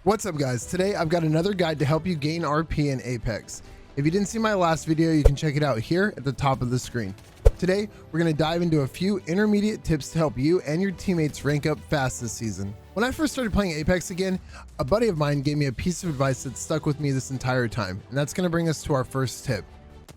What's up guys, today I've got another guide to help you gain RP in Apex. If you didn't see my last video, you can check it out here at the top of the screen. Today, we're going to dive into a few intermediate tips to help you and your teammates rank up fast this season. When I first started playing Apex again, a buddy of mine gave me a piece of advice that stuck with me this entire time, and that's going to bring us to our first tip.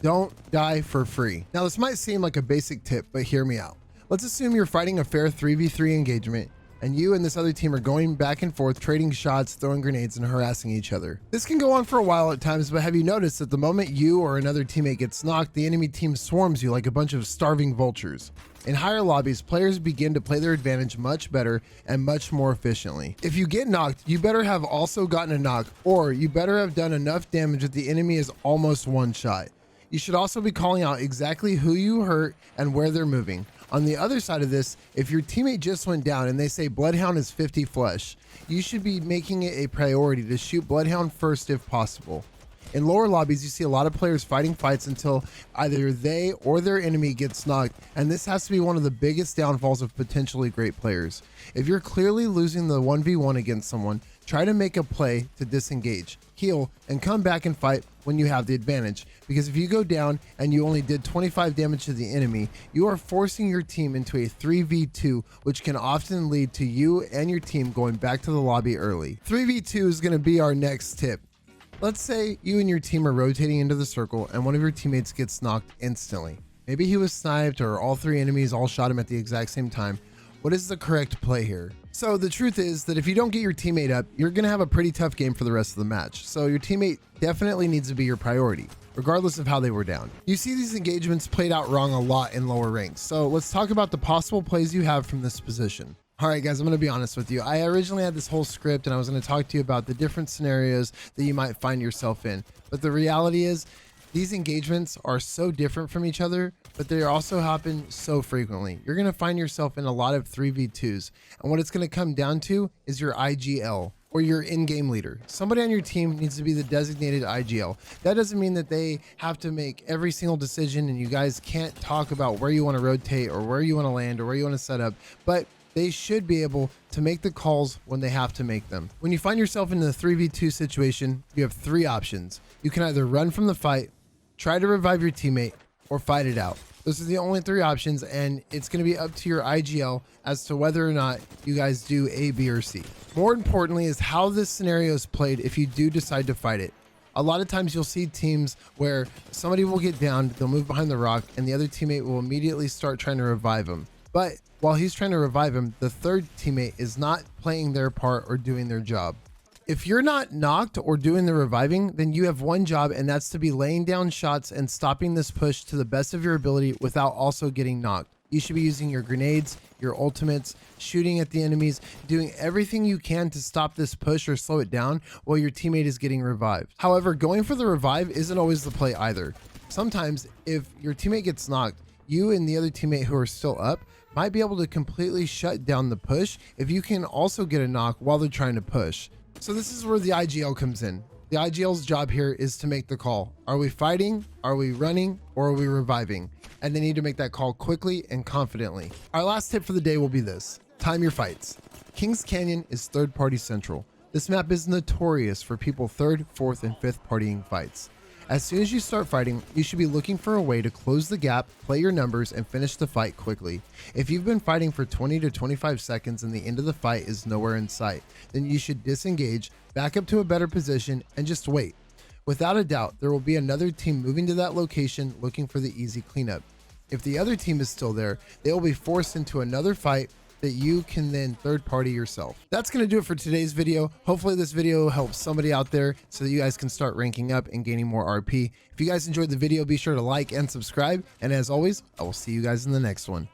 Don't die for free. Now this might seem like a basic tip, but hear me out. Let's assume you're fighting a fair 3v3 engagement, and you and this other team are going back and forth, trading shots, throwing grenades, and harassing each other. This can go on for a while at times, but have you noticed that the moment you or another teammate gets knocked, the enemy team swarms you like a bunch of starving vultures? In higher lobbies, players begin to play their advantage much better and much more efficiently. If you get knocked, you better have also gotten a knock, or you better have done enough damage that the enemy is almost one shot. You should also be calling out exactly who you hurt and where they're moving. On the other side of this, if your teammate just went down and they say Bloodhound is 50 flesh, you should be making it a priority to shoot Bloodhound first if possible. In lower lobbies, you see a lot of players fighting fights until either they or their enemy gets knocked, and this has to be one of the biggest downfalls of potentially great players. If you're clearly losing the 1v1 against someone, try to make a play to disengage, heal, and come back and fight when you have the advantage, because if you go down and you only did 25 damage to the enemy, you are forcing your team into a 3v2, which can often lead to you and your team going back to the lobby early. 3v2 is going to be our next tip. Let's say you and your team are rotating into the circle and one of your teammates gets knocked instantly. Maybe he was sniped or all three enemies all shot him at the exact same time. What is the correct play here? So the truth is that if you don't get your teammate up, you're going to have a pretty tough game for the rest of the match. So your teammate definitely needs to be your priority, regardless of how they were down. You see these engagements played out wrong a lot in lower ranks. So let's talk about the possible plays you have from this position. All right, guys, I'm going to be honest with you. I originally had this whole script and I was going to talk to you about the different scenarios that you might find yourself in. But the reality is these engagements are so different from each other, but they also happen so frequently. You're going to find yourself in a lot of 3v2s. And what it's going to come down to is your IGL, or your in-game leader. Somebody on your team needs to be the designated IGL. That doesn't mean that they have to make every single decision and you guys can't talk about where you want to rotate or where you want to land or where you want to set up, but they should be able to make the calls when they have to make them. When you find yourself in the 3v2 situation, you have three options. You can either run from the fight, try to revive your teammate, or fight it out. Those are the only three options, and it's going to be up to your IGL as to whether or not you guys do A, B, or C. More importantly is how this scenario is played if you do decide to fight it. A lot of times you'll see teams where somebody will get down, they'll move behind the rock, and the other teammate will immediately start trying to revive him. But while he's trying to revive him, the third teammate is not playing their part or doing their job. If you're not knocked or doing the reviving, then you have one job, and that's to be laying down shots and stopping this push to the best of your ability without also getting knocked. You should be using your grenades, your ultimates, shooting at the enemies, doing everything you can to stop this push or slow it down while your teammate is getting revived. However, going for the revive isn't always the play either. Sometimes if your teammate gets knocked, you and the other teammate who are still up might be able to completely shut down the push if you can also get a knock while they're trying to push. So this is where the IGL comes in. The IGL's job here is to make the call. Are we fighting? Are we running? Or are we reviving? And they need to make that call quickly and confidently. Our last tip for the day will be this: time your fights. Kings Canyon is third party central. This map is notorious for people third, fourth, and fifth partying fights. As soon as you start fighting, you should be looking for a way to close the gap, play your numbers, and finish the fight quickly. If you've been fighting for 20 to 25 seconds and the end of the fight is nowhere in sight, then you should disengage, back up to a better position, and just wait. Without a doubt, there will be another team moving to that location looking for the easy cleanup. If the other team is still there, they will be forced into another fight that you can then third party yourself. That's going to do it for today's video. Hopefully this video helps somebody out there so that you guys can start ranking up and gaining more RP. If you guys enjoyed the video, be sure to like and subscribe. And as always, I will see you guys in the next one.